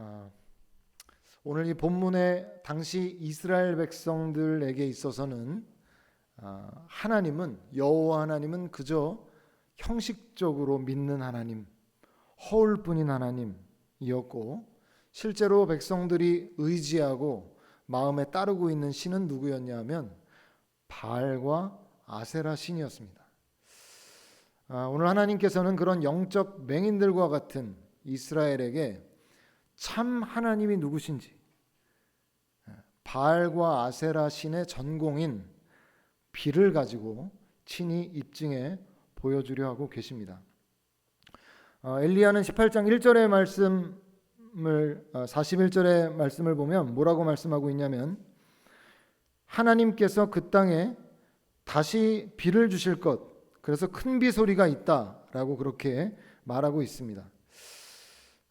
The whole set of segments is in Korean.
아, 오늘 이 본문의 당시 이스라엘 백성들에게 있어서는 하나님은 여호와 하나님은 그저 형식적으로 믿는 하나님, 허울뿐인 하나님이었고 실제로 백성들이 의지하고 마음에 따르고 있는 신은 누구였냐 하면 바알과 아세라 신이었습니다. 오늘 하나님께서는 그런 영적 맹인들과 같은 이스라엘에게 참 하나님이 누구신지 바알과 아세라 신의 전공인 비를 가지고 친히 입증해 보여주려 하고 계십니다. 엘리야는 18장 1절의 말씀을 41절의 말씀을 보면 뭐라고 말씀하고 있냐면 하나님께서 그 땅에 다시 비를 주실 것, 그래서 큰 비 소리가 있다라고 그렇게 말하고 있습니다.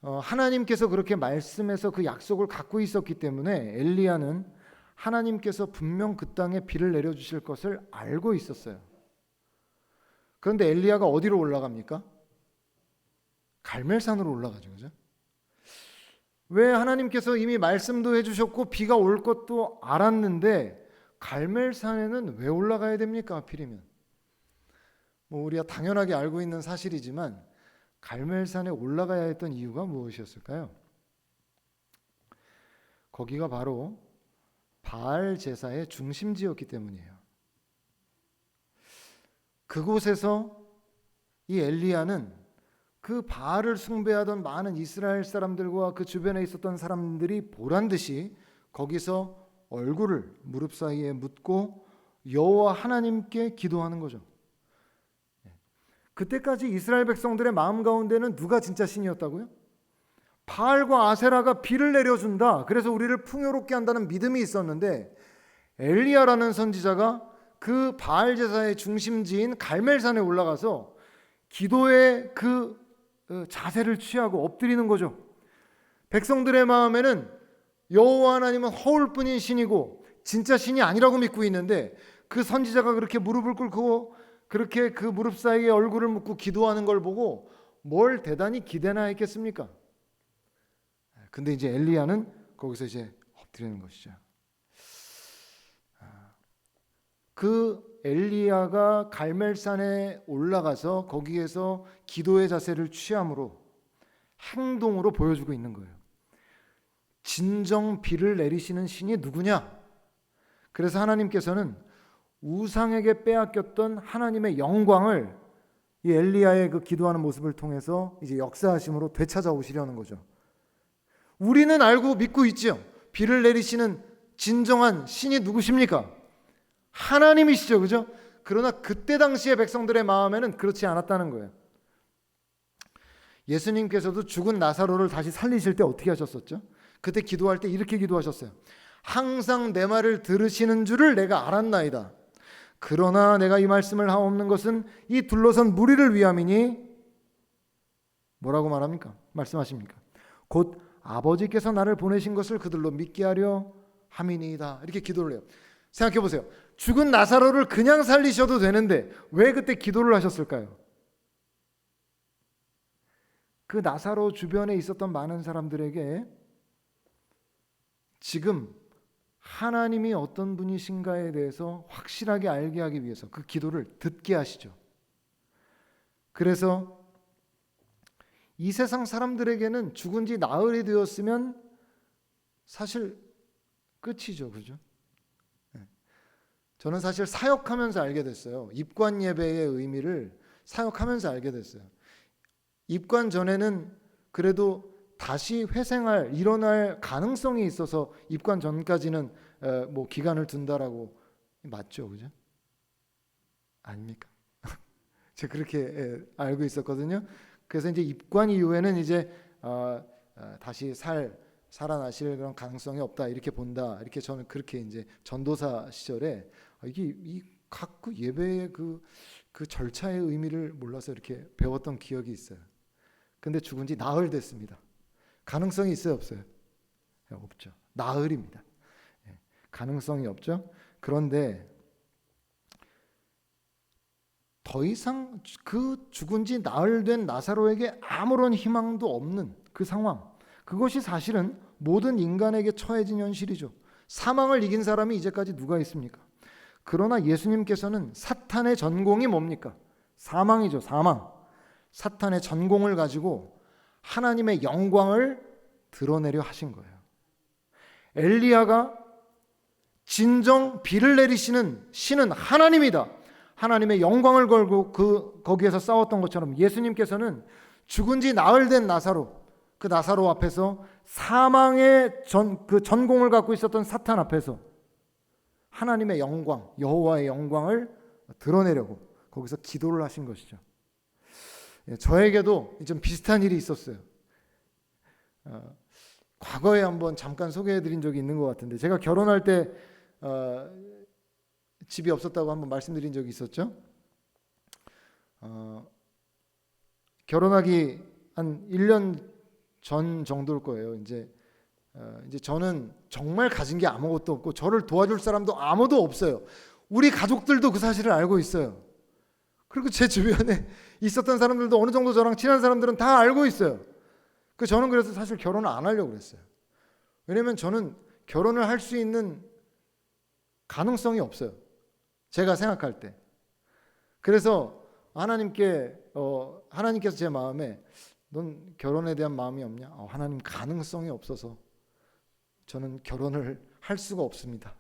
하나님께서 그렇게 말씀해서 그 약속을 갖고 있었기 때문에 엘리야는 하나님께서 분명 그 땅에 비를 내려주실 것을 알고 있었어요. 그런데 엘리야가 어디로 올라갑니까? 갈멜산으로 올라가죠. 그죠? 왜 하나님께서 이미 말씀도 해주셨고 비가 올 것도 알았는데 갈멜산에는 왜 올라가야 됩니까? 하필이면 우리가 당연하게 알고 있는 사실이지만 갈멜산에 올라가야 했던 이유가 무엇이었을까요? 거기가 바로 바알 제사의 중심지였기 때문이에요. 그곳에서 이 엘리야는 그 바알을 숭배하던 많은 이스라엘 사람들과 그 주변에 있었던 사람들이 보란듯이 거기서 얼굴을 무릎 사이에 묻고 여호와 하나님께 기도하는 거죠. 그때까지 이스라엘 백성들의 마음 가운데는 누가 진짜 신이었다고요? 바알과 아세라가 비를 내려준다. 그래서 우리를 풍요롭게 한다는 믿음이 있었는데 엘리야라는 선지자가 그 바알 제사의 중심지인 갈멜산에 올라가서 기도의 그 자세를 취하고 엎드리는 거죠. 백성들의 마음에는 여호와 하나님은 허울뿐인 신이고 진짜 신이 아니라고 믿고 있는데 그 선지자가 그렇게 무릎을 꿇고 그렇게 그 무릎 사이에 얼굴을 묻고 기도하는 걸 보고 뭘 대단히 기대나 했겠습니까? 근데 이제 엘리야는 거기서 이제 엎드리는 것이죠. 그 엘리야가 갈멜산에 올라가서 거기에서 기도의 자세를 취함으로 행동으로 보여주고 있는 거예요. 진정 비를 내리시는 신이 누구냐? 그래서 하나님께서는 우상에게 빼앗겼던 하나님의 영광을 이 엘리야의 그 기도하는 모습을 통해서 이제 역사하심으로 되찾아오시려는 거죠. 우리는 알고 믿고 있죠. 비를 내리시는 진정한 신이 누구십니까? 하나님이시죠. 그죠? 그러나 그때 당시의 백성들의 마음에는 그렇지 않았다는 거예요. 예수님께서도 죽은 나사로를 다시 살리실 때 어떻게 하셨었죠? 그때 기도할 때 이렇게 기도하셨어요. 항상 내 말을 들으시는 줄을 내가 알았나이다. 그러나 내가 이 말씀을 하옵는 것은 이 둘러선 무리를 위함이니 뭐라고 말합니까? 말씀하십니까? 곧 아버지께서 나를 보내신 것을 그들로 믿게 하려 함이니이다. 이렇게 기도를 해요. 생각해 보세요. 죽은 나사로를 그냥 살리셔도 되는데 왜 그때 기도를 하셨을까요? 그 나사로 주변에 있었던 많은 사람들에게 지금 하나님이 어떤 분이신가에 대해서 확실하게 알게 하기 위해서 그 기도를 듣게 하시죠. 그래서 이 세상 사람들에게는 죽은 지 나흘이 되었으면 사실 끝이죠. 그죠? 저는 사실 사역하면서 알게 됐어요. 입관 예배의 의미를 사역하면서 알게 됐어요. 입관 전에는 그래도 다시 회생할, 일어날 가능성이 있어서 입관 전까지는 뭐 기간을 둔다라고 맞죠, 그죠? 아닙니까? 제가 그렇게 알고 있었거든요. 그래서 이제 입관 이후에는 이제 다시 살아나실 그런 가능성이 없다 이렇게 본다. 이렇게 저는 그렇게 이제 전도사 시절에 이게 이 각 그 예배의 그 절차의 의미를 몰라서 이렇게 배웠던 기억이 있어요. 근데 죽은 지 나흘 됐습니다. 가능성이 있어요, 없어요? 없죠. 나흘입니다. 가능성이 없죠. 그런데 더 이상 그 죽은 지 나흘 된 나사로에게 아무런 희망도 없는 그 상황. 그것이 사실은 모든 인간에게 처해진 현실이죠. 사망을 이긴 사람이 이제까지 누가 있습니까? 그러나 예수님께서는 사탄의 전공이 뭡니까? 사망이죠. 사망. 사탄의 전공을 가지고 하나님의 영광을 드러내려 하신 거예요. 엘리야가 진정 비를 내리시는 신은 하나님이다, 하나님의 영광을 걸고 거기에서 싸웠던 것처럼 예수님께서는 죽은 지 나흘 된 나사로, 그 나사로 앞에서 사망의 전공을 갖고 있었던 사탄 앞에서 하나님의 영광, 여호와의 영광을 드러내려고 거기서 기도를 하신 것이죠. 저에게도 좀 비슷한 일이 있었어요. 과거에 한번 잠깐 소개해드린 적이 있는 것 같은데, 제가 결혼할 때 집이 없었다고 한번 말씀드린 적이 있었죠. 결혼하기 한 1년 전 정도일 거예요. 이제 저는 정말 가진 게 아무것도 없고 저를 도와줄 사람도 아무도 없어요. 우리 가족들도 그 사실을 알고 있어요. 그리고 제 주변에 있었던 사람들도 어느 정도 저랑 친한 사람들은 다 알고 있어요. 저는 그래서 사실 결혼을 안 하려고 그랬어요. 왜냐면 저는 결혼을 할 수 있는 가능성이 없어요. 제가 생각할 때. 그래서 하나님께서 제 마음에 넌 결혼에 대한 마음이 없냐? 하나님, 가능성이 없어서 저는 결혼을 할 수가 없습니다.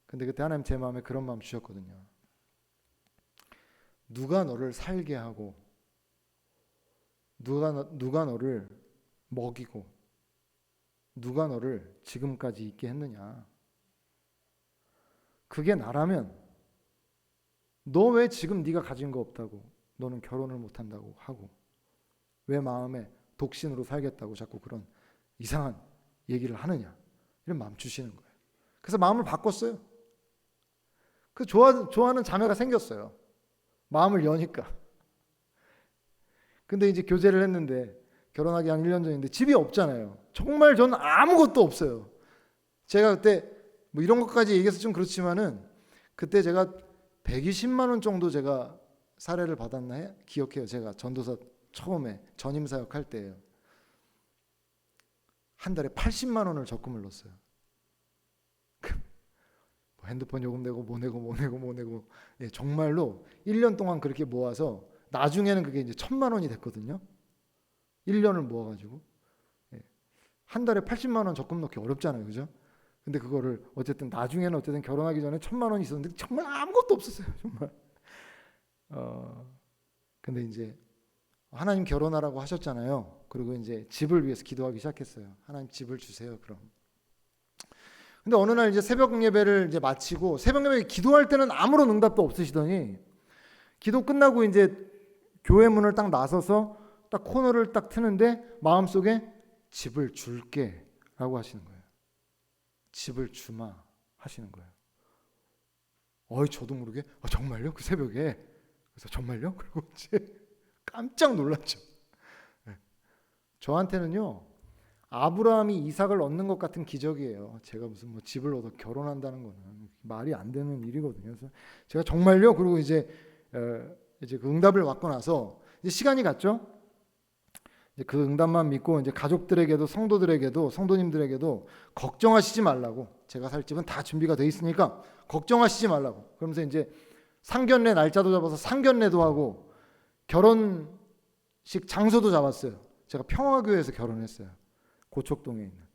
근데 그때 하나님 제 마음에 그런 마음 주셨거든요. 누가 너를 살게 하고 누가 너를 먹이고 누가 너를 지금까지 있게 했느냐? 그게 나라면 너 왜 지금 네가 가진 거 없다고 너는 결혼을 못 한다고 하고 왜 마음에 독신으로 살겠다고 자꾸 그런 이상한 얘기를 하느냐? 이런 마음 주시는 거예요. 그래서 마음을 바꿨어요. 좋아하는 자매가 생겼어요. 마음을 여니까. 근데 이제 교제를 했는데 결혼하기 한 1년 전인데 집이 없잖아요. 정말 저는 아무것도 없어요. 제가 그때 뭐 이런 것까지 얘기해서 좀 그렇지만은 그때 제가 120만 원 정도 제가 사례를 받았나 기억해요. 제가 전도사 처음에 전임사역 할 때예요. 한 달에 80만 원을 적금을 넣었어요. 핸드폰 요금 내고 뭐 내고 예, 정말로 1년 동안 그렇게 모아서 나중에는 그게 이제 1,000만 원이 됐거든요. 1년을 모아가지고 한 달에 80만 원 적금 넣기 어렵잖아요, 그죠? 근데 그거를 어쨌든 나중에는 결혼하기 전에 1,000만 원이 있었는데 정말 아무것도 없었어요, 정말. 근데 이제 하나님 결혼하라고 하셨잖아요. 그리고 이제 집을 위해서 기도하기 시작했어요. 하나님 집을 주세요, 그럼. 근데 어느 날 이제 새벽 예배를 이제 마치고 새벽 예배 기도할 때는 아무런 응답도 없으시더니 기도 끝나고 이제 교회 문을 딱 나서서 딱 코너를 딱 트는데 마음속에 집을 줄게 라고 하시는 거예요. 집을 주마 하시는 거예요. 저도 모르게 정말요? 그 새벽에. 그래서 정말요? 그리고 이제 깜짝 놀랐죠. 저한테는요, 아브라함이 이삭을 얻는 것 같은 기적이에요. 제가 무슨 뭐 집을 얻어 결혼한다는 거는 말이 안 되는 일이거든요. 그래서 제가 정말요? 그리고 이제 그 응답을 받고 나서 이제 시간이 갔죠. 이제 그 응답만 믿고 이제 가족들에게도 성도들에게도 성도님들에게도 걱정하시지 말라고, 제가 살 집은 다 준비가 돼 있으니까 걱정하시지 말라고. 그러면서 이제 상견례 날짜도 잡아서 상견례도 하고 결혼식 장소도 잡았어요. 제가 평화교회에서 결혼했어요. 고척동에 있는.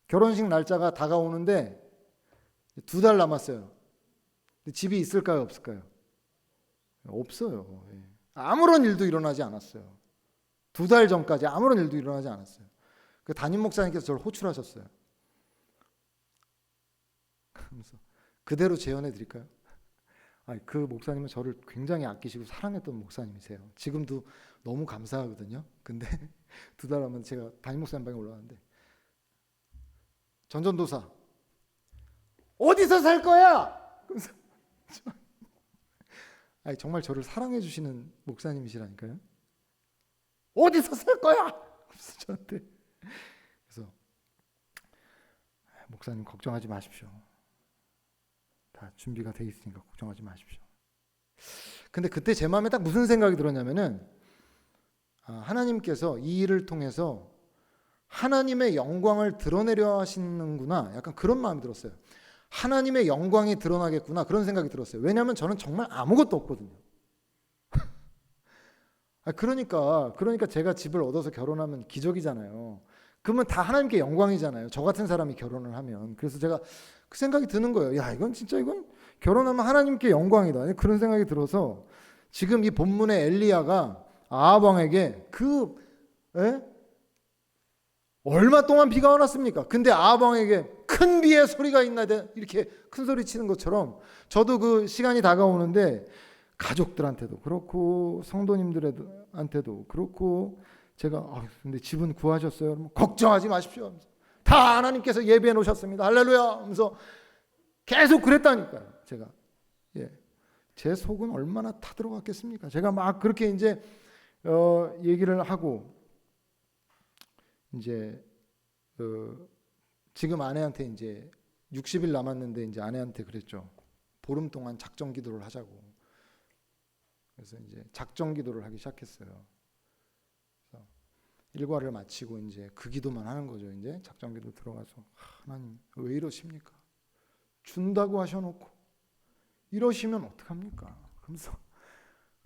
결혼식 날짜가 다가오는데 2달 남았어요. 근데 집이 있을까요, 없을까요? 없어요. 아무런 일도 일어나지 않았어요. 2달 전까지 아무런 일도 일어나지 않았어요. 그 담임 목사님께서 저를 호출하셨어요. 그러면서 그대로 재현해 드릴까요? 그 목사님은 저를 굉장히 아끼시고 사랑했던 목사님이세요. 지금도 너무 감사하거든요. 근데 2달 하면 제가 담임 목사님 방에 올라왔는데, 전전도사 어디서 살 거야? 그러면서 정말 저를 사랑해 주시는 목사님이시라니까요. 어디서 살 거야? 그래서 저한테. 그래서 목사님 걱정하지 마십시오. 다 준비가 돼 있으니까 걱정하지 마십시오. 근데 그때 제 마음에 딱 무슨 생각이 들었냐면은 하나님께서 이 일을 통해서 하나님의 영광을 드러내려 하시는구나, 약간 그런 마음이 들었어요. 하나님의 영광이 드러나겠구나, 그런 생각이 들었어요. 왜냐하면 저는 정말 아무것도 없거든요. 그러니까 제가 집을 얻어서 결혼하면 기적이잖아요. 그러면 다 하나님께 영광이잖아요. 저 같은 사람이 결혼을 하면. 그래서 제가 그 생각이 드는 거예요. 야, 이건 결혼하면 하나님께 영광이다, 그런 생각이 들어서 지금 이 본문의 엘리야가 아합 왕에게 얼마 동안 비가 와놨습니까? 근데 아합 왕에게 큰 비의 소리가 있나, 이렇게 큰 소리 치는 것처럼 저도 그 시간이 다가오는데 가족들한테도 그렇고 성도님들한테도 그렇고 제가 근데 집은 구하셨어요? 그러면 걱정하지 마십시오, 다 하나님께서 예비해 놓으셨습니다, 할렐루야 하면서 계속 그랬다니까요. 제가 제 속은 얼마나 타들어갔겠습니까? 제가 막 그렇게 이제 얘기를 하고 이제 지금 아내한테 이제 60일 남았는데 이제 아내한테 그랬죠. 보름 동안 작정 기도를 하자고. 그래서 이제 작정 기도를 하기 시작했어요. 그래서 일과를 마치고 이제 그 기도만 하는 거죠. 이제 작정 기도 들어가서 하나님 왜 이러십니까? 준다고 하셔놓고 이러시면 어떡합니까? 그러면서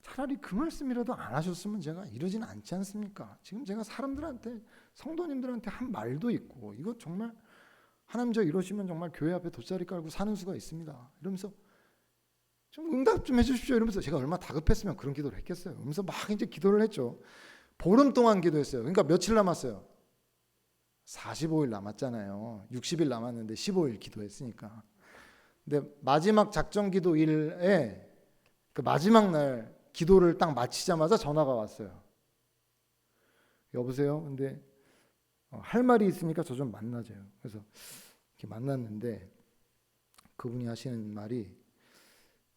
차라리 그 말씀이라도 안 하셨으면 제가 이러진 않지 않습니까? 지금 제가 사람들한테, 성도님들한테 한 말도 있고, 이거 정말 하나님 저 이러시면 정말 교회 앞에 돗자리 깔고 사는 수가 있습니다, 이러면서 좀 응답 좀 해주십시오, 이러면서 제가 얼마나 다급했으면 그런 기도를 했겠어요. 그러면서 막 이제 기도를 했죠. 보름 동안 기도했어요. 그러니까 며칠 남았어요? 45일 남았잖아요. 60일 남았는데 15일 기도했으니까. 근데 마지막 작정 기도일에 그 마지막 날 기도를 딱 마치자마자 전화가 왔어요. 여보세요? 근데 할 말이 있으니까 저 좀 만나줘요. 그래서 이렇게 만났는데 그분이 하시는 말이,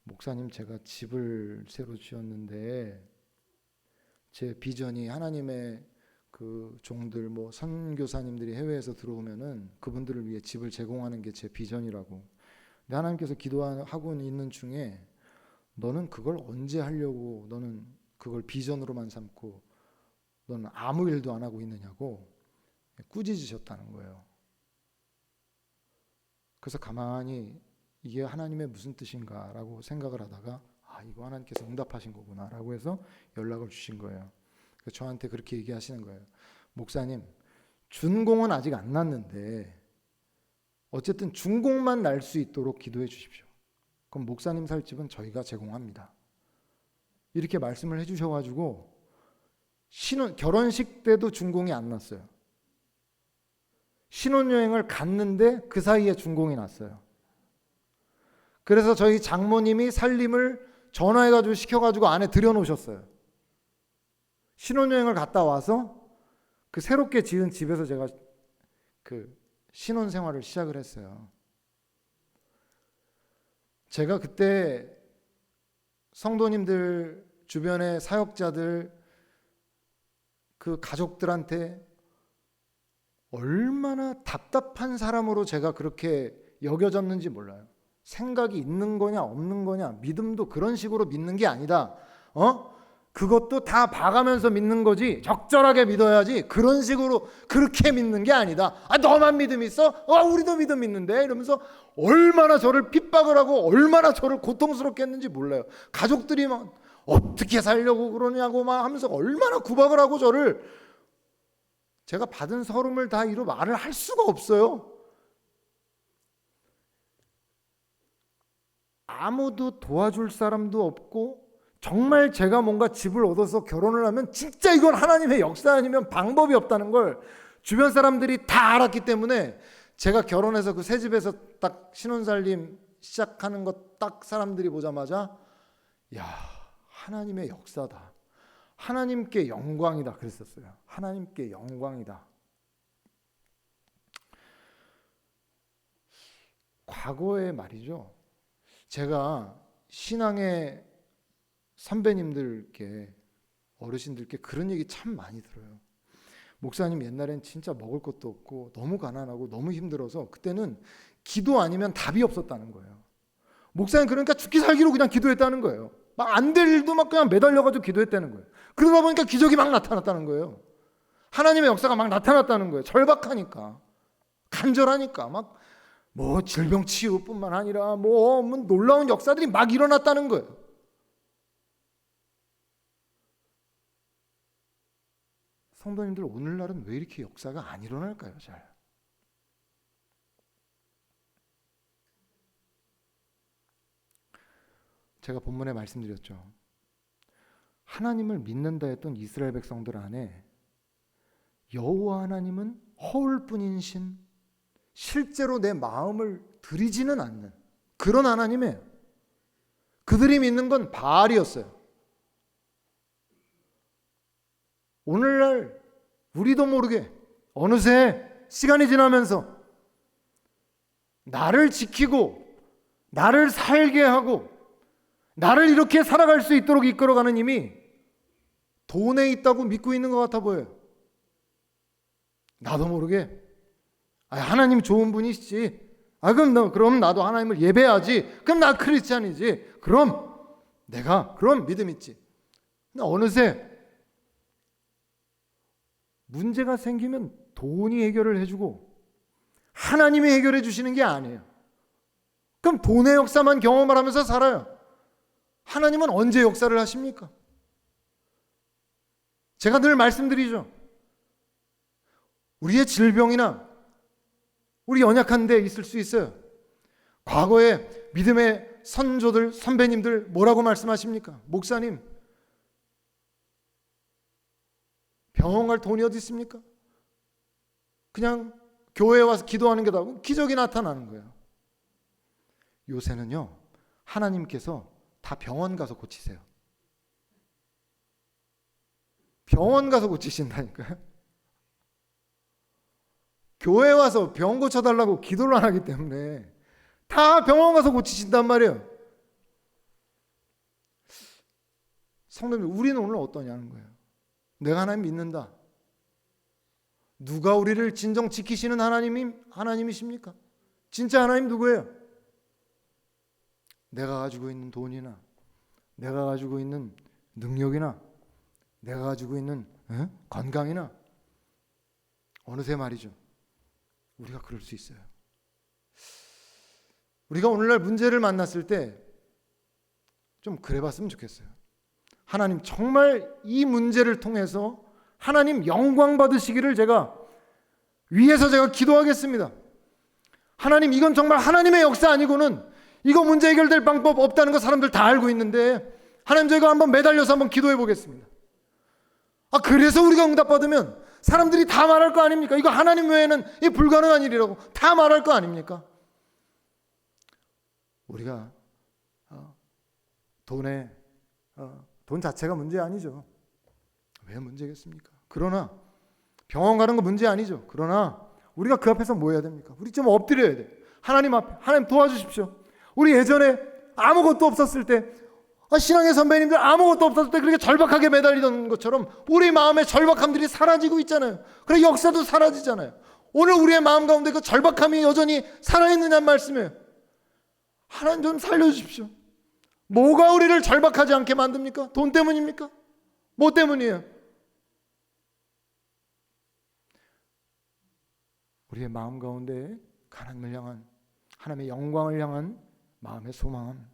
목사님 제가 집을 새로 지었는데 제 비전이 하나님의 그 종들, 뭐 선교사님들이 해외에서 들어오면은 그분들을 위해 집을 제공하는 게 제 비전이라고. 근데 하나님께서 기도하고 있는 중에 너는 그걸 언제 하려고, 너는 그걸 비전으로만 삼고 너는 아무 일도 안 하고 있느냐고 꾸짖으셨다는 거예요. 그래서 가만히 이게 하나님의 무슨 뜻인가라고 생각을 하다가 이거 하나님께서 응답하신 거구나라고 해서 연락을 주신 거예요. 그래서 저한테 그렇게 얘기하시는 거예요. 목사님, 준공은 아직 안 났는데 어쨌든 준공만 날 수 있도록 기도해 주십시오. 그럼 목사님 살 집은 저희가 제공합니다. 이렇게 말씀을 해주셔가지고 결혼식 때도 준공이 안 났어요. 신혼여행을 갔는데 그 사이에 준공이 났어요. 그래서 저희 장모님이 살림을 전화해가지고 시켜가지고 안에 들여놓으셨어요. 신혼여행을 갔다 와서 그 새롭게 지은 집에서 제가 그 신혼생활을 시작을 했어요. 제가 그때 성도님들, 주변의 사역자들, 그 가족들한테 얼마나 답답한 사람으로 제가 그렇게 여겨졌는지 몰라요. 생각이 있는 거냐 없는 거냐, 믿음도 그런 식으로 믿는 게 아니다. 그것도 다 봐가면서 믿는 거지, 적절하게 믿어야지, 그런 식으로 그렇게 믿는 게 아니다. 너만 믿음 있어? 우리도 믿음 있는데, 이러면서 얼마나 저를 핍박을 하고 얼마나 저를 고통스럽게 했는지 몰라요. 가족들이 막 어떻게 살려고 그러냐고 막 하면서 얼마나 구박을 하고 저를, 제가 받은 서름을 다 이루 말을 할 수가 없어요. 아무도 도와줄 사람도 없고, 정말 제가 뭔가 집을 얻어서 결혼을 하면 진짜 이건 하나님의 역사 아니면 방법이 없다는 걸 주변 사람들이 다 알았기 때문에, 제가 결혼해서 그 새 집에서 딱 신혼살림 시작하는 거 딱 사람들이 보자마자 야, 하나님의 역사다, 하나님께 영광이다 그랬었어요. 하나님께 영광이다. 과거에 말이죠, 제가 신앙의 선배님들께, 어르신들께 그런 얘기 참 많이 들어요. 목사님 옛날엔 진짜 먹을 것도 없고 너무 가난하고 너무 힘들어서 그때는 기도 아니면 답이 없었다는 거예요. 목사님 그러니까 죽기 살기로 그냥 기도했다는 거예요. 막 안 될 일도 막 그냥 매달려가지고 기도했다는 거예요. 그러다 보니까 기적이 막 나타났다는 거예요. 하나님의 역사가 막 나타났다는 거예요. 절박하니까, 간절하니까, 막 뭐 질병 치유뿐만 아니라 뭐 놀라운 역사들이 막 일어났다는 거예요. 성도님들, 오늘날은 왜 이렇게 역사가 안 일어날까요? 잘. 제가 본문에 말씀드렸죠. 하나님을 믿는다 했던 이스라엘 백성들 안에 여호와 하나님은 허울뿐인 신, 실제로 내 마음을 들이지는 않는 그런 하나님이에요. 그들이 믿는 건 바알이었어요. 오늘날 우리도 모르게 어느새 시간이 지나면서 나를 지키고 나를 살게 하고 나를 이렇게 살아갈 수 있도록 이끌어가는 힘이 돈에 있다고 믿고 있는 것 같아 보여요. 나도 모르게 하나님 좋은 분이시지. 그럼 나도 하나님을 예배하지. 그럼 나 크리스찬이지. 그럼 믿음 있지. 근데 어느새 문제가 생기면 돈이 해결을 해주고 하나님이 해결해 주시는 게 아니에요. 그럼 돈의 역사만 경험을 하면서 살아요. 하나님은 언제 역사를 하십니까? 제가 늘 말씀드리죠. 우리의 질병이나 우리 연약한 데 있을 수 있어요. 과거에 믿음의 선조들, 선배님들 뭐라고 말씀하십니까? 목사님, 병원 갈 돈이 어디 있습니까? 그냥 교회에 와서 기도하는 게 다고 기적이 나타나는 거예요. 요새는요, 하나님께서 다 병원 가서 고치세요. 병원 가서 고치신다니까요. 교회 와서 병 고쳐달라고 기도를 안 하기 때문에 다 병원 가서 고치신단 말이에요. 성도님들, 우리는 오늘 어떠냐는 거예요. 내가 하나님 믿는다. 누가 우리를 진정 지키시는 하나님이십니까? 진짜 하나님 누구예요? 내가 가지고 있는 돈이나 내가 가지고 있는 능력이나 내가 가지고 있는 건강이나 어느새 말이죠. 우리가 그럴 수 있어요. 우리가 오늘날 문제를 만났을 때 좀 그래봤으면 좋겠어요. 하나님, 정말 이 문제를 통해서 하나님 영광 받으시기를 제가 기도하겠습니다. 하나님, 이건 정말 하나님의 역사 아니고는 이거 문제 해결될 방법 없다는 거 사람들 다 알고 있는데 하나님, 저희가 한번 매달려서 한번 기도해 보겠습니다. 그래서 우리가 응답받으면 사람들이 다 말할 거 아닙니까? 이거 하나님 외에는 이 불가능한 일이라고 다 말할 거 아닙니까? 우리가 돈 자체가 문제 아니죠. 왜 문제겠습니까? 그러나 병원 가는 거 문제 아니죠. 그러나 우리가 그 앞에서 뭐 해야 됩니까? 우리 좀 엎드려야 돼. 하나님 앞에, 하나님 도와주십시오. 우리 예전에 아무것도 없었을 때, 신앙의 선배님들 아무것도 없었을 때 그렇게 절박하게 매달리던 것처럼 우리 마음의 절박함들이 사라지고 있잖아요. 그래, 역사도 사라지잖아요. 오늘 우리의 마음 가운데 그 절박함이 여전히 살아있느냐는 말씀이에요. 하나님 좀 살려주십시오. 뭐가 우리를 절박하지 않게 만듭니까? 돈 때문입니까? 뭐 때문이에요? 우리의 마음 가운데 하나님을 향한, 하나님의 영광을 향한 마음의 소망함,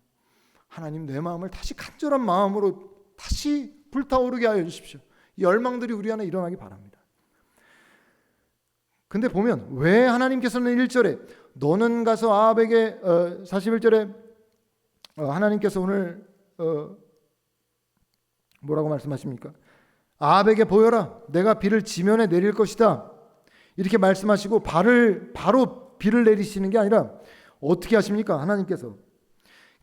하나님, 내 마음을 다시 간절한 마음으로 다시 불타오르게 하여 주십시오. 이 열망들이 우리 안에 일어나기 바랍니다. 근데 보면 왜 하나님께서는 1절에 너는 가서 아합에게 41절에 하나님께서 오늘 뭐라고 말씀하십니까? 아합에게 보여라, 내가 비를 지면에 내릴 것이다, 이렇게 말씀하시고 바로 비를 내리시는 게 아니라 어떻게 하십니까? 하나님께서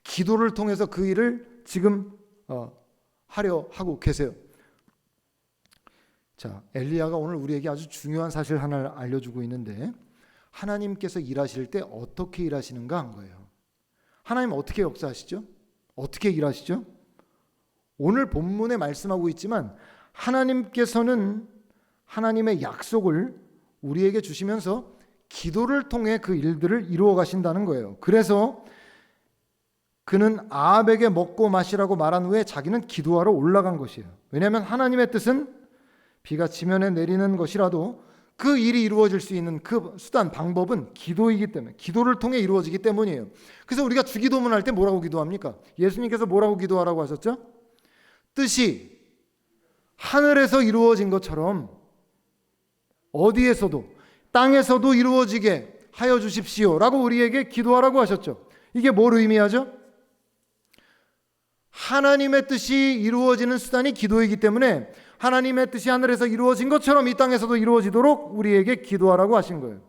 기도를 통해서 그 일을 지금 하려 하고 계세요. 자, 엘리야가 오늘 우리에게 아주 중요한 사실 하나를 알려주고 있는데, 하나님께서 일하실 때 어떻게 일하시는가 한 거예요. 하나님 어떻게 역사하시죠? 어떻게 일하시죠? 오늘 본문에 말씀하고 있지만 하나님께서는 하나님의 약속을 우리에게 주시면서 기도를 통해 그 일들을 이루어 가신다는 거예요. 그래서 그는 아합에게 먹고 마시라고 말한 후에 자기는 기도하러 올라간 것이에요. 왜냐하면 하나님의 뜻은 비가 지면에 내리는 것이라도 그 일이 이루어질 수 있는 그 수단, 방법은 기도이기 때문에, 기도를 통해 이루어지기 때문이에요. 그래서 우리가 주기도문 할 때 뭐라고 기도합니까? 예수님께서 뭐라고 기도하라고 하셨죠? 뜻이 하늘에서 이루어진 것처럼 어디에서도, 땅에서도 이루어지게 하여 주십시오 라고 우리에게 기도하라고 하셨죠. 이게 뭘 의미하죠? 하나님의 뜻이 이루어지는 수단이 기도이기 때문에 하나님의 뜻이 하늘에서 이루어진 것처럼 이 땅에서도 이루어지도록 우리에게 기도하라고 하신 거예요.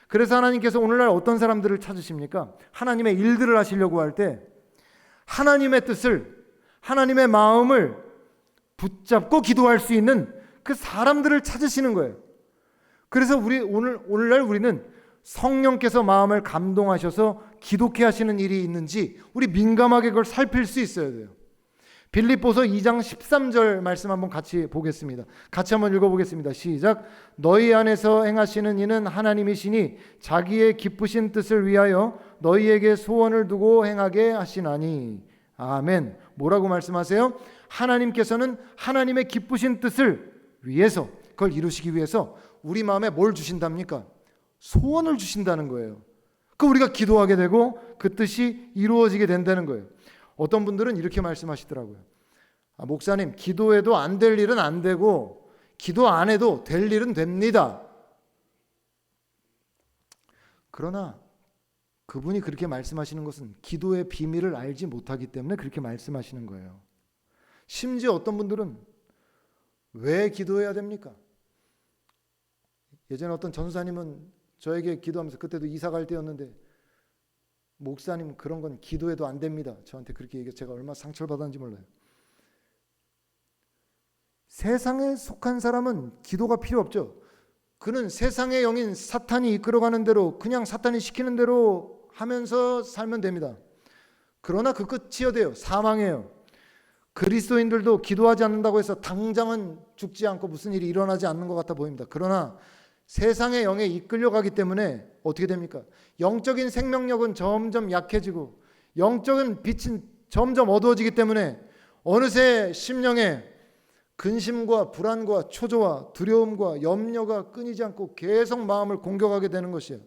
그래서 하나님께서 오늘날 어떤 사람들을 찾으십니까? 하나님의 일들을 하시려고 할 때 하나님의 뜻을, 하나님의 마음을 붙잡고 기도할 수 있는 그 사람들을 찾으시는 거예요. 그래서 오늘날 우리는 성령께서 마음을 감동하셔서 기독해 하시는 일이 있는지 우리 민감하게 그걸 살필 수 있어야 돼요. 빌립보서 2장 13절 말씀 한번 같이 보겠습니다. 같이 한번 읽어보겠습니다. 시작. 너희 안에서 행하시는 이는 하나님이시니 자기의 기쁘신 뜻을 위하여 너희에게 소원을 두고 행하게 하시나니. 아멘. 뭐라고 말씀하세요? 하나님께서는 하나님의 기쁘신 뜻을 위해서, 그걸 이루시기 위해서 우리 마음에 뭘 주신답니까? 소원을 주신다는 거예요. 그 우리가 기도하게 되고 그 뜻이 이루어지게 된다는 거예요. 어떤 분들은 이렇게 말씀하시더라고요. 목사님, 기도해도 안 될 일은 안 되고 기도 안 해도 될 일은 됩니다. 그러나 그분이 그렇게 말씀하시는 것은 기도의 비밀을 알지 못하기 때문에 그렇게 말씀하시는 거예요. 심지어 어떤 분들은 왜 기도해야 됩니까? 예전에 어떤 전사님은 저에게 기도하면서, 그때도 이사 갈 때였는데, 목사님 그런 건 기도해도 안 됩니다. 저한테 그렇게 얘기해. 제가 얼마나 상처를 받았는지 몰라요. 세상에 속한 사람은 기도가 필요 없죠. 그는 세상의 영인 사탄이 이끌어가는 대로, 그냥 사탄이 시키는 대로 하면서 살면 됩니다. 그러나 그 끝이어야 돼요. 사망이에요. 그리스도인들도 기도하지 않는다고 해서 당장은 죽지 않고 무슨 일이 일어나지 않는 것 같아 보입니다. 그러나 세상의 영에 이끌려가기 때문에 어떻게 됩니까? 영적인 생명력은 점점 약해지고 영적인 빛은 점점 어두워지기 때문에 어느새 심령에 근심과 불안과 초조와 두려움과 염려가 끊이지 않고 계속 마음을 공격하게 되는 것이에요.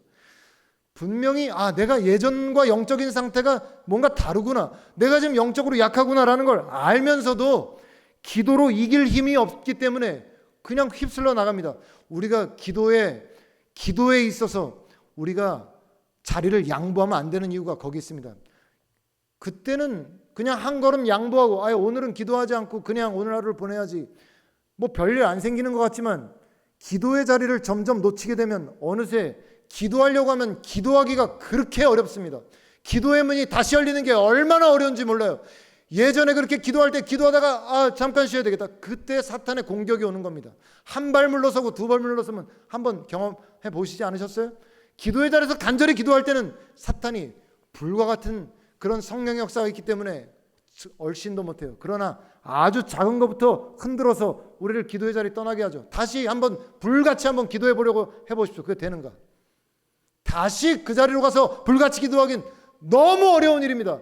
분명히 내가 예전과 영적인 상태가 뭔가 다르구나, 내가 지금 영적으로 약하구나라는 걸 알면서도 기도로 이길 힘이 없기 때문에 그냥 휩쓸려 나갑니다. 우리가 기도에 있어서 우리가 자리를 양보하면 안 되는 이유가 거기 있습니다. 그때는 그냥 한 걸음 양보하고 오늘은 기도하지 않고 그냥 오늘 하루를 보내야지, 뭐 별일 안 생기는 것 같지만 기도의 자리를 점점 놓치게 되면 어느새 기도하려고 하면 기도하기가 그렇게 어렵습니다. 기도의 문이 다시 열리는 게 얼마나 어려운지 몰라요. 예전에 그렇게 기도할 때 기도하다가 잠깐 쉬어야 되겠다, 그때 사탄의 공격이 오는 겁니다. 한 발 물러서고 두 발 물러서면 한번 경험해 보시지 않으셨어요? 기도의 자리에서 간절히 기도할 때는 사탄이 불과 같은 그런 성령의 역사가 있기 때문에 얼씬도 못해요. 그러나 아주 작은 것부터 흔들어서 우리를 기도의 자리 떠나게 하죠. 다시 한번 불같이 한번 기도해 보려고 해보십시오. 그게 되는가? 다시 그 자리로 가서 불같이 기도하긴 너무 어려운 일입니다.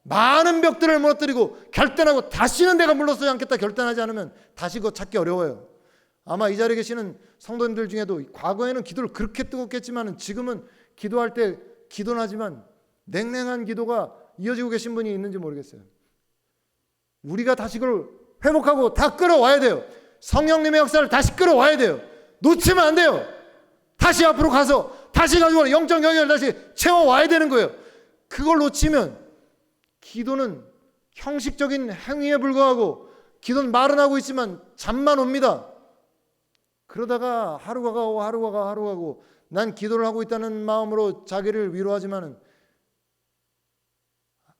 많은 벽들을 무너뜨리고 결단하고 다시는 내가 물러서지 않겠다 결단하지 않으면 다시 그거 찾기 어려워요. 아마 이 자리에 계시는 성도님들 중에도 과거에는 기도를 그렇게 뜨겁게 했지만 지금은 기도할 때 기도는 하지만 냉랭한 기도가 이어지고 계신 분이 있는지 모르겠어요. 우리가 다시 그걸 회복하고 다 끌어와야 돼요. 성령님의 역사를 다시 끌어와야 돼요. 놓치면 안 돼요. 다시 앞으로 가서 다시 가지고 영적 영역을 다시 채워와야 되는 거예요. 그걸 놓치면 기도는 형식적인 행위에 불과하고 기도는 말은 하고 있지만 잠만 옵니다. 그러다가 하루가 가고 난 기도를 하고 있다는 마음으로 자기를 위로하지만은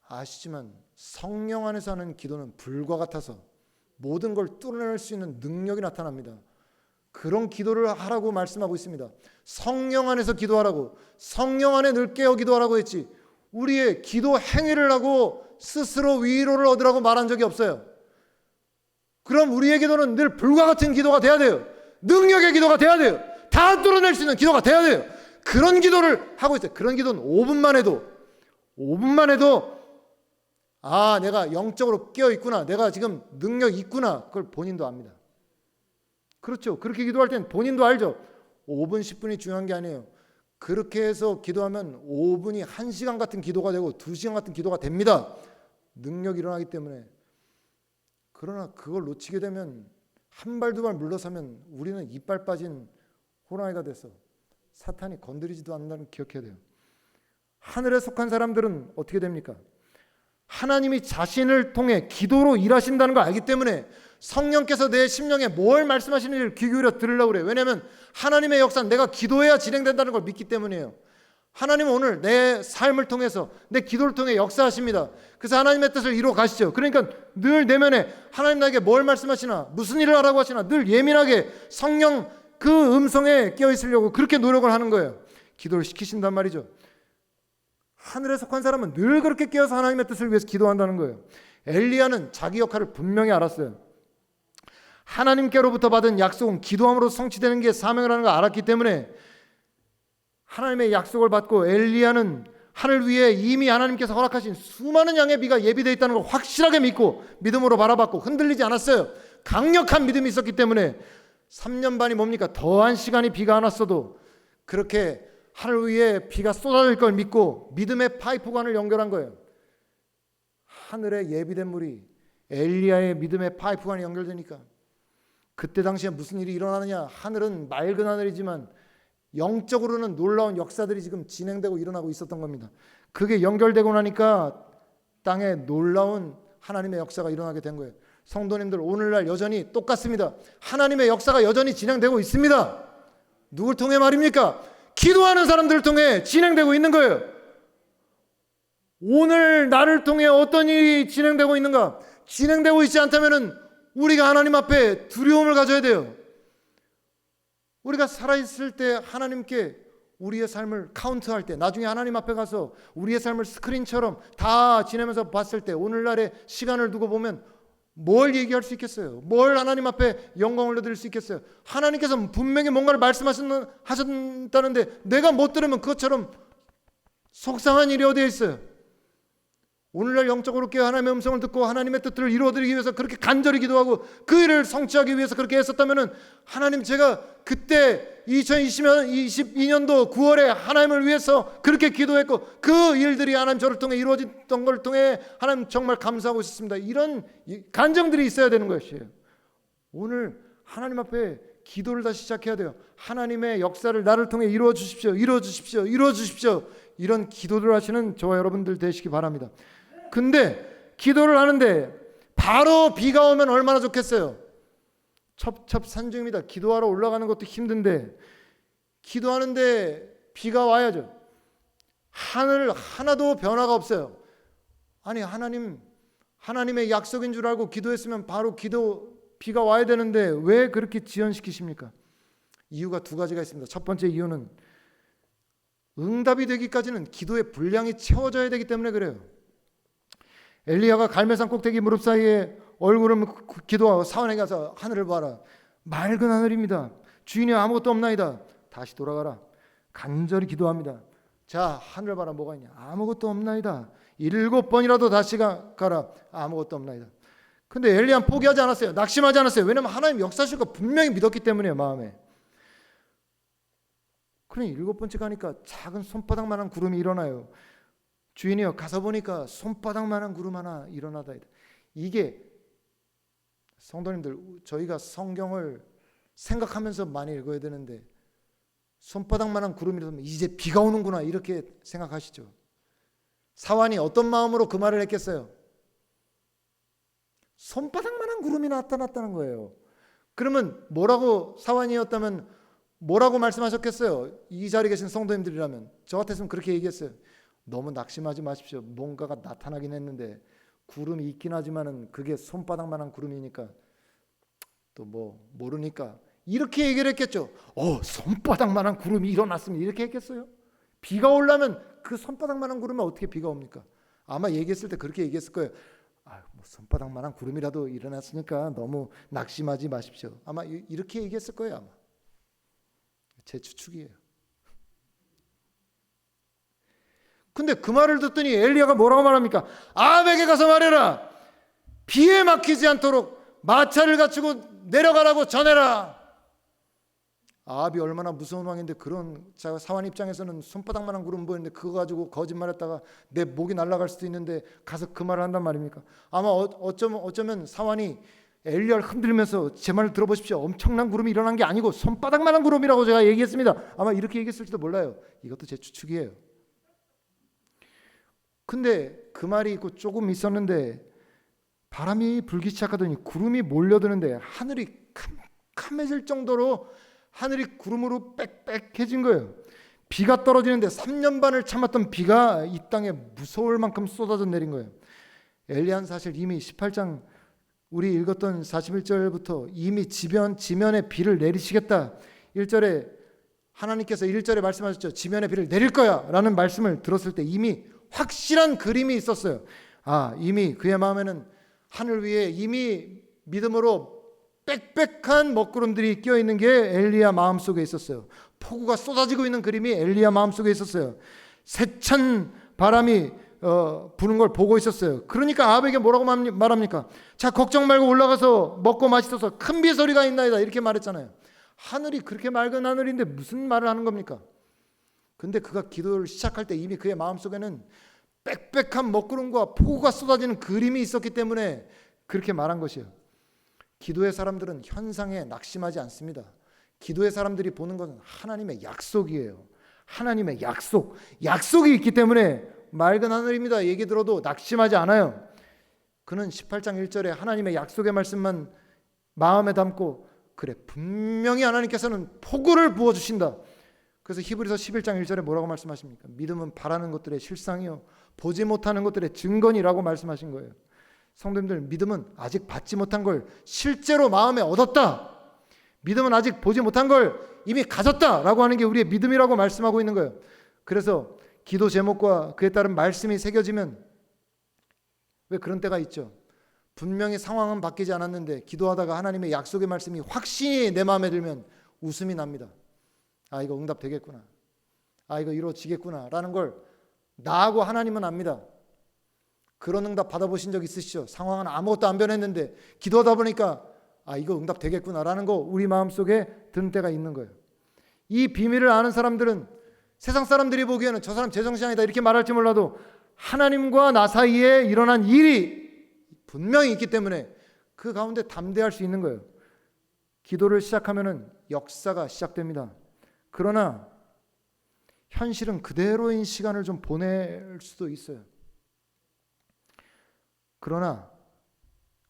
아시지만 성령 안에서 하는 기도는 불과 같아서 모든 걸 뚫어낼 수 있는 능력이 나타납니다. 그런 기도를 하라고 말씀하고 있습니다. 성령 안에서 기도하라고, 성령 안에 늘 깨어 기도하라고 했지 우리의 기도 행위를 하고 스스로 위로를 얻으라고 말한 적이 없어요. 그럼 우리의 기도는 늘 불과 같은 기도가 돼야 돼요. 능력의 기도가 돼야 돼요. 다 뚫어낼 수 있는 기도가 돼야 돼요. 그런 기도를 하고 있어요. 그런 기도는 5분만 해도 아, 내가 영적으로 깨어 있구나. 내가 지금 능력이 있구나. 그걸 본인도 압니다. 그렇죠. 그렇게 기도할 땐 본인도 알죠. 5분, 10분이 중요한 게 아니에요. 그렇게 해서 기도하면 5분이 1시간 같은 기도가 되고 2시간 같은 기도가 됩니다. 능력이 일어나기 때문에. 그러나 그걸 놓치게 되면 한 발 두 발 물러서면 우리는 이빨 빠진 호랑이가 돼서 사탄이 건드리지도 않는다는 걸 기억해야 돼요. 하늘에 속한 사람들은 어떻게 됩니까? 하나님이 자신을 통해 기도로 일하신다는 걸 알기 때문에 성령께서 내 심령에 뭘 말씀하시는지를 귀 기울여 들으려고 그래요. 왜냐하면 하나님의 역사는 내가 기도해야 진행된다는 걸 믿기 때문이에요. 하나님은 오늘 내 삶을 통해서 내 기도를 통해 역사하십니다. 그래서 하나님의 뜻을 이루어 가시죠. 그러니까 늘 내면에 하나님 나에게 뭘 말씀하시나, 무슨 일을 하라고 하시나 늘 예민하게 성령 그 음성에 깨어 있으려고 그렇게 노력을 하는 거예요. 기도를 시키신단 말이죠. 하늘에 속한 사람은 늘 그렇게 깨어서 하나님의 뜻을 위해서 기도한다는 거예요. 엘리야는 자기 역할을 분명히 알았어요. 하나님께로부터 받은 약속은 기도함으로 성취되는 게 사명이라는 걸 알았기 때문에 하나님의 약속을 받고 엘리야는 하늘 위에 이미 하나님께서 허락하신 수많은 양의 비가 예비되어 있다는 걸 확실하게 믿고 믿음으로 바라봤고 흔들리지 않았어요. 강력한 믿음이 있었기 때문에 3년 반이 뭡니까? 더한 시간이 비가 안 왔어도 그렇게 하늘 위에 비가 쏟아질 걸 믿고 믿음의 파이프관을 연결한 거예요. 하늘에 예비된 물이 엘리야의 믿음의 파이프관이 연결되니까 그때 당시에 무슨 일이 일어나느냐? 하늘은 맑은 하늘이지만 영적으로는 놀라운 역사들이 지금 진행되고 일어나고 있었던 겁니다. 그게 연결되고 나니까 땅에 놀라운 하나님의 역사가 일어나게 된 거예요. 성도님들, 오늘날 여전히 똑같습니다. 하나님의 역사가 여전히 진행되고 있습니다. 누굴 통해 말입니까? 기도하는 사람들을 통해 진행되고 있는 거예요. 오늘 나를 통해 어떤 일이 진행되고 있는가? 진행되고 있지 않다면 우리가 하나님 앞에 두려움을 가져야 돼요. 우리가 살아있을 때 하나님께 우리의 삶을 카운트할 때, 나중에 하나님 앞에 가서 우리의 삶을 스크린처럼 다 지내면서 봤을 때 오늘날의 시간을 두고 보면 뭘 얘기할 수 있겠어요? 뭘 하나님 앞에 영광을 올려드릴 수 있겠어요? 하나님께서 분명히 뭔가를 말씀하셨다는데 내가 못 들으면 그것처럼 속상한 일이 어디에 있어요? 오늘날 영적으로 깨어 하나님의 음성을 듣고 하나님의 뜻들을 이루어드리기 위해서 그렇게 간절히 기도하고 그 일을 성취하기 위해서 그렇게 했었다면 하나님, 제가 그때 2022년도 9월에 하나님을 위해서 그렇게 기도했고 그 일들이 하나님 저를 통해 이루어졌던 걸 통해 하나님 정말 감사하고 있습니다. 이런 간정들이 있어야 되는 것이에요. 오늘 하나님 앞에 기도를 다시 시작해야 돼요. 하나님의 역사를 나를 통해 이루어 주십시오. 이루어 주십시오. 이루어 주십시오. 이런 기도를 하시는 저와 여러분들 되시기 바랍니다. 근데 기도를 하는데 바로 비가 오면 얼마나 좋겠어요. 첩첩산중입니다. 기도하러 올라가는 것도 힘든데 기도하는데 비가 와야죠. 하늘 하나도 변화가 없어요. 아니, 하나님의 약속인 줄 알고 기도했으면 바로 비가 와야 되는데 왜 그렇게 지연시키십니까? 이유가 두 가지가 있습니다. 첫 번째 이유는 응답이 되기까지는 기도의 분량이 채워져야 되기 때문에 그래요. 엘리야가 갈멜산 꼭대기 무릎 사이에 얼굴을 기도하고 사원에 가서 하늘을 봐라. 맑은 하늘입니다. 주인이 아무것도 없나이다. 다시 돌아가라. 간절히 기도합니다. 자, 하늘 봐라. 뭐가 있냐? 아무것도 없나이다. 7번이라도 다시 가라. 아무것도 없나이다. 근데 엘리야는 포기하지 않았어요. 낙심하지 않았어요. 왜냐하면 하나님 역사하실 거 분명히 믿었기 때문이에요. 마음에. 그러니 7번째 가니까 작은 손바닥만한 구름이 일어나요. 주인이요, 가서 보니까 손바닥만한 구름 하나 일어나다. 이게 성도님들, 저희가 성경을 생각하면서 많이 읽어야 되는데 손바닥만한 구름이라면 이제 비가 오는구나 이렇게 생각하시죠. 사환이 어떤 마음으로 그 말을 했겠어요? 손바닥만한 구름이 나타났다는 거예요. 그러면 뭐라고, 사환이었다면 뭐라고 말씀하셨겠어요? 이 자리에 계신 성도님들이라면 저 같았으면 그렇게 얘기했어요. 너무 낙심하지 마십시오. 뭔가가 나타나긴 했는데 구름이 있긴 하지만은 그게 손바닥만한 구름이니까 또 뭐 모르니까 이렇게 얘기를 했겠죠. 손바닥만한 구름이 일어났습니다. 이렇게 했겠어요? 비가 오려면 그 손바닥만한 구름에 어떻게 비가 옵니까? 아마 얘기했을 때 그렇게 얘기했을 거예요. 뭐 손바닥만한 구름이라도 일어났으니까 너무 낙심하지 마십시오. 아마 이렇게 얘기했을 거예요. 아마 제 추측이에요. 근데 그 말을 듣더니 엘리야가 뭐라고 말합니까? 아합에게 가서 말해라. 비에 막히지 않도록 마차를 갖추고 내려가라고 전해라. 아합이 얼마나 무서운 왕인데 그런 사환 입장에서는 손바닥만한 구름 보이는데 그거 가지고 거짓말했다가 내 목이 날아갈 수도 있는데 가서 그 말을 한단 말입니까? 아마 어쩌면 사환이 엘리야를 흔들면서 제 말을 들어보십시오. 엄청난 구름이 일어난 게 아니고 손바닥만한 구름이라고 제가 얘기했습니다. 아마 이렇게 얘기했을지도 몰라요. 이것도 제 추측이에요. 근데 그 말이 있고 조금 있었는데 바람이 불기 시작하더니 구름이 몰려드는데 하늘이 캄캄해질 정도로 하늘이 구름으로 빽빽해진 거예요. 비가 떨어지는데 3년 반을 참았던 비가 이 땅에 무서울 만큼 쏟아져 내린 거예요. 엘리야는 사실 이미 18장 우리 읽었던 41절부터 이미 지면에 비를 내리시겠다. 1절에 하나님께서 1절에 말씀하셨죠. 지면에 비를 내릴 거야 라는 말씀을 들었을 때 이미 확실한 그림이 있었어요. 이미 그의 마음에는 하늘 위에 이미 믿음으로 빽빽한 먹구름들이 끼어있는 게 엘리야 마음속에 있었어요. 폭우가 쏟아지고 있는 그림이 엘리야 마음속에 있었어요. 세찬 바람이 부는 걸 보고 있었어요. 그러니까 아합에게 뭐라고 말합니까? 자, 걱정 말고 올라가서 먹고 마시소서. 큰 비 소리가 있나이다 이렇게 말했잖아요. 하늘이 그렇게 맑은 하늘인데 무슨 말을 하는 겁니까? 근데 그가 기도를 시작할 때 이미 그의 마음속에는 빽빽한 먹구름과 폭우가 쏟아지는 그림이 있었기 때문에 그렇게 말한 것이에요. 기도의 사람들은 현상에 낙심하지 않습니다. 기도의 사람들이 보는 것은 하나님의 약속이에요. 하나님의 약속이 있기 때문에 맑은 하늘입니다 얘기 들어도 낙심하지 않아요. 그는 18장 1절에 하나님의 약속의 말씀만 마음에 담고 그래 분명히 하나님께서는 폭우를 부어주신다. 그래서 히브리서 11장 1절에 뭐라고 말씀하십니까? 믿음은 바라는 것들의 실상이요 보지 못하는 것들의 증거니라고 말씀하신 거예요. 성도님들, 믿음은 아직 받지 못한 걸 실제로 마음에 얻었다. 믿음은 아직 보지 못한 걸 이미 가졌다라고 하는 게 우리의 믿음이라고 말씀하고 있는 거예요. 그래서 기도 제목과 그에 따른 말씀이 새겨지면 왜 그런 때가 있죠. 분명히 상황은 바뀌지 않았는데 기도하다가 하나님의 약속의 말씀이 확신이 내 마음에 들면 웃음이 납니다. 이거 응답되겠구나. 이거 이루어지겠구나 라는 걸 나하고 하나님은 압니다. 그런 응답 받아보신 적 있으시죠? 상황은 아무것도 안 변했는데 기도하다 보니까 이거 응답되겠구나 라는 거 우리 마음속에 드는 때가 있는 거예요. 이 비밀을 아는 사람들은 세상 사람들이 보기에는 저 사람 제정신 아니다 이렇게 말할지 몰라도 하나님과 나 사이에 일어난 일이 분명히 있기 때문에 그 가운데 담대할 수 있는 거예요. 기도를 시작하면은 역사가 시작됩니다. 그러나 현실은 그대로인 시간을 좀 보낼 수도 있어요. 그러나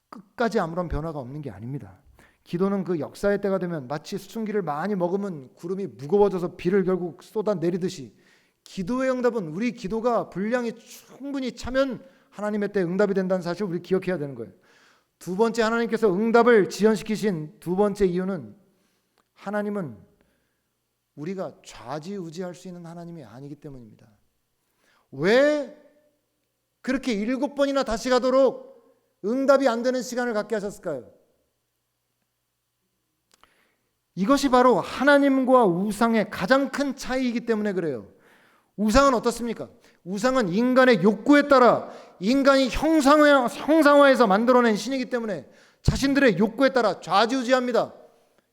끝까지 아무런 변화가 없는 게 아닙니다. 기도는 그 역사의 때가 되면 마치 수증기를 많이 먹으면 구름이 무거워져서 비를 결국 쏟아내리듯이 기도의 응답은 우리 기도가 분량이 충분히 차면 하나님의 때 응답이 된다는 사실을 우리 기억해야 되는 거예요. 두 번째 하나님께서 응답을 지연시키신 두 번째 이유는 하나님은 우리가 좌지우지할 수 있는 하나님이 아니기 때문입니다. 왜 그렇게 7번이나 다시 가도록 응답이 안 되는 시간을 갖게 하셨을까요? 이것이 바로 하나님과 우상의 가장 큰 차이이기 때문에 그래요. 우상은 어떻습니까? 우상은 인간의 욕구에 따라 인간이 형상화해서 만들어낸 신이기 때문에 자신들의 욕구에 따라 좌지우지합니다.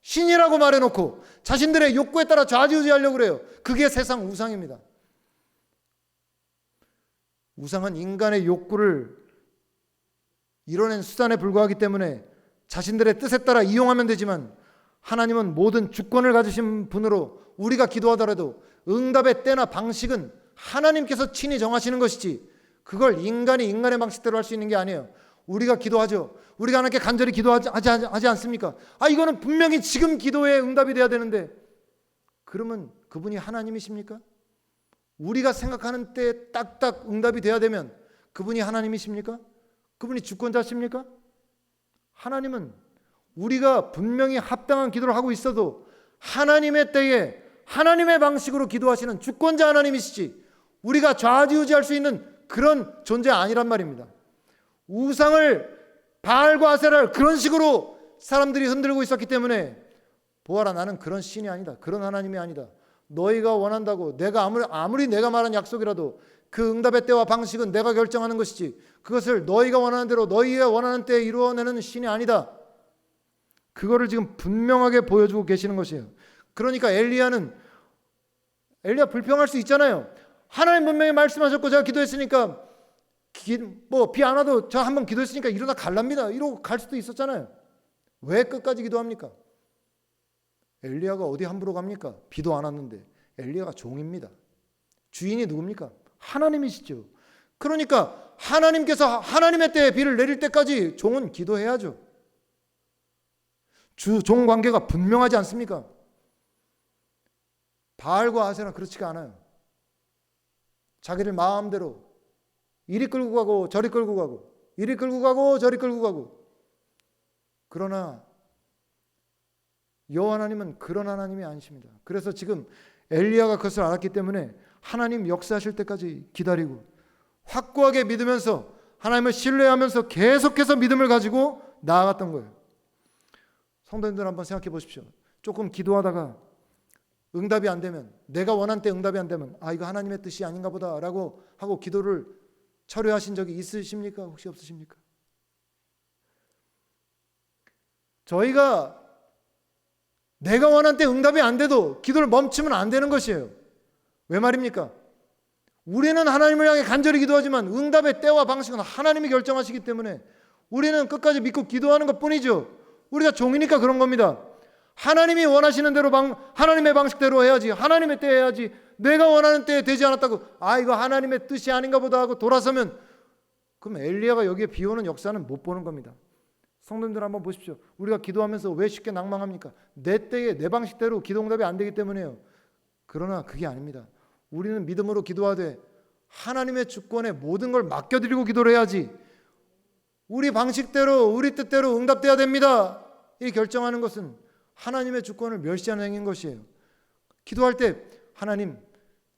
신이라고 말해놓고 자신들의 욕구에 따라 좌지우지하려고 그래요. 그게 세상 우상입니다. 우상은 인간의 욕구를 이뤄낸 수단에 불과하기 때문에 자신들의 뜻에 따라 이용하면 되지만 하나님은 모든 주권을 가지신 분으로 우리가 기도하더라도 응답의 때나 방식은 하나님께서 친히 정하시는 것이지 그걸 인간이 인간의 방식대로 할 수 있는 게 아니에요. 우리가 기도하죠. 우리가 하나님께 간절히 기도하지 않습니까? 이거는 분명히 지금 기도에 응답이 돼야 되는데 그러면 그분이 하나님이십니까? 우리가 생각하는 때에 딱딱 응답이 돼야 되면 그분이 하나님이십니까? 그분이 주권자십니까? 하나님은 우리가 분명히 합당한 기도를 하고 있어도 하나님의 때에 하나님의 방식으로 기도하시는 주권자 하나님이시지 우리가 좌지우지할 수 있는 그런 존재 아니란 말입니다. 우상을 바알과 아세라를 그런 식으로 사람들이 흔들고 있었기 때문에 보아라 나는 그런 신이 아니다. 그런 하나님이 아니다. 너희가 원한다고 내가 아무리 내가 말한 약속이라도 그 응답의 때와 방식은 내가 결정하는 것이지 그것을 너희가 원하는 대로 너희가 원하는 때에 이루어내는 신이 아니다. 그거를 지금 분명하게 보여주고 계시는 것이에요. 그러니까 엘리야 불평할 수 있잖아요. 하나님 분명히 말씀하셨고 제가 기도했으니까 비 안 와도 저 한번 기도했으니까 일어나 갈랍니다. 이러고 갈 수도 있었잖아요. 왜 끝까지 기도합니까? 엘리야가 어디 함부로 갑니까? 비도 안 왔는데. 엘리야가 종입니다. 주인이 누굽니까? 하나님이시죠. 그러니까 하나님께서 하나님의 때에 비를 내릴 때까지 종은 기도해야죠. 종 관계가 분명하지 않습니까? 바알과 아세라 그렇지가 않아요. 자기들 마음대로 이리 끌고 가고 저리 끌고 가고 이리 끌고 가고 저리 끌고 가고. 그러나 여호와 하나님은 그런 하나님이 아니십니다. 그래서 지금 엘리야가 그것을 알았기 때문에 하나님 역사하실 때까지 기다리고 확고하게 믿으면서 하나님을 신뢰하면서 계속해서 믿음을 가지고 나아갔던 거예요. 성도님들 한번 생각해 보십시오. 조금 기도하다가 응답이 안 되면, 내가 원한 때 응답이 안 되면 이거 하나님의 뜻이 아닌가 보다 라고 하고 기도를 철회하신 적이 있으십니까? 혹시 없으십니까? 저희가 내가 원한 때 응답이 안 돼도 기도를 멈추면 안 되는 것이에요. 왜 말입니까? 우리는 하나님을 향해 간절히 기도하지만 응답의 때와 방식은 하나님이 결정하시기 때문에 우리는 끝까지 믿고 기도하는 것뿐이죠. 우리가 종이니까 그런 겁니다. 하나님이 원하시는 대로 하나님의 방식대로 해야지, 하나님의 때에 해야지, 내가 원하는 때에 되지 않았다고 이거 하나님의 뜻이 아닌가 보다 하고 돌아서면 그럼 엘리야가 여기에 비오는 역사는 못 보는 겁니다. 성도님들 한번 보십시오. 우리가 기도하면서 왜 쉽게 낭망합니까? 내 때에 내 방식대로 기도 응답이 안 되기 때문에요. 그러나 그게 아닙니다. 우리는 믿음으로 기도하되 하나님의 주권에 모든 걸 맡겨드리고 기도를 해야지 우리 방식대로 우리 뜻대로 응답돼야 됩니다. 이 결정하는 것은 하나님의 주권을 멸시하는 행위인 것이에요. 기도할 때 하나님,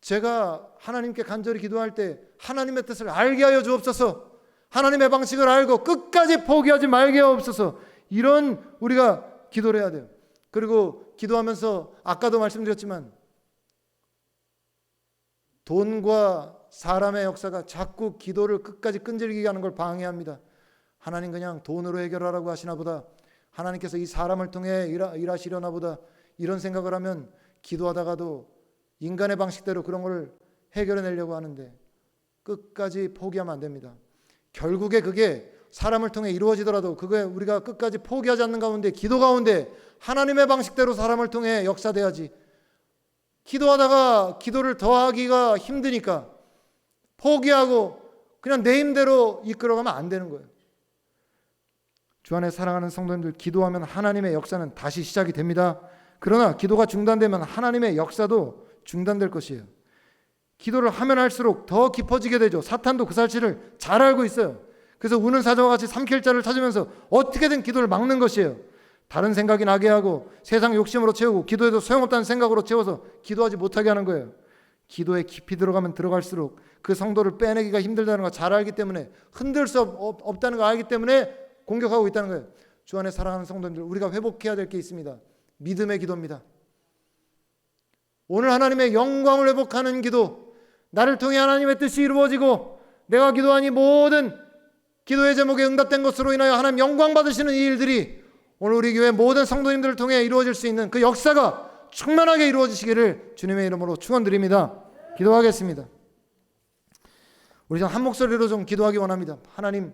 제가 하나님께 간절히 기도할 때 하나님의 뜻을 알게 하여 주옵소서. 하나님의 방식을 알고 끝까지 포기하지 말게 하옵소서. 이런 우리가 기도를 해야 돼요. 그리고 기도하면서 아까도 말씀드렸지만 돈과 사람의 역사가 자꾸 기도를 끝까지 끈질기게 하는 걸 방해합니다. 하나님 그냥 돈으로 해결하라고 하시나 보다, 하나님께서 이 사람을 통해 일하시려나 보다, 이런 생각을 하면 기도하다가도 인간의 방식대로 그런 걸 해결해내려고 하는데 끝까지 포기하면 안 됩니다. 결국에 그게 사람을 통해 이루어지더라도 그게 우리가 끝까지 포기하지 않는 가운데, 기도 가운데 하나님의 방식대로 사람을 통해 역사돼야지, 기도하다가 기도를 더하기가 힘드니까 포기하고 그냥 내 힘대로 이끌어가면 안 되는 거예요. 주 안에 사랑하는 성도님들, 기도하면 하나님의 역사는 다시 시작이 됩니다. 그러나 기도가 중단되면 하나님의 역사도 중단될 것이에요. 기도를 하면 할수록 더 깊어지게 되죠. 사탄도 그 사실을 잘 알고 있어요. 그래서 우는 사자와 같이 삼킬 자를 찾으면서 어떻게든 기도를 막는 것이에요. 다른 생각이 나게 하고 세상 욕심으로 채우고 기도해도 소용없다는 생각으로 채워서 기도하지 못하게 하는 거예요. 기도에 깊이 들어가면 들어갈수록 그 성도를 빼내기가 힘들다는 걸 잘 알기 때문에, 흔들 수 없다는 걸 알기 때문에 공격하고 있다는 거예요. 주 안에 사랑하는 성도님들, 우리가 회복해야 될 게 있습니다. 믿음의 기도입니다. 오늘 하나님의 영광을 회복하는 기도, 나를 통해 하나님의 뜻이 이루어지고 내가 기도하니 모든 기도의 제목에 응답된 것으로 인하여 하나님 영광 받으시는 이 일들이 오늘 우리 교회 모든 성도님들을 통해 이루어질 수 있는 그 역사가 충만하게 이루어지시기를 주님의 이름으로 축원드립니다. 기도하겠습니다. 우리 좀 한 목소리로 좀 기도하기 원합니다. 하나님,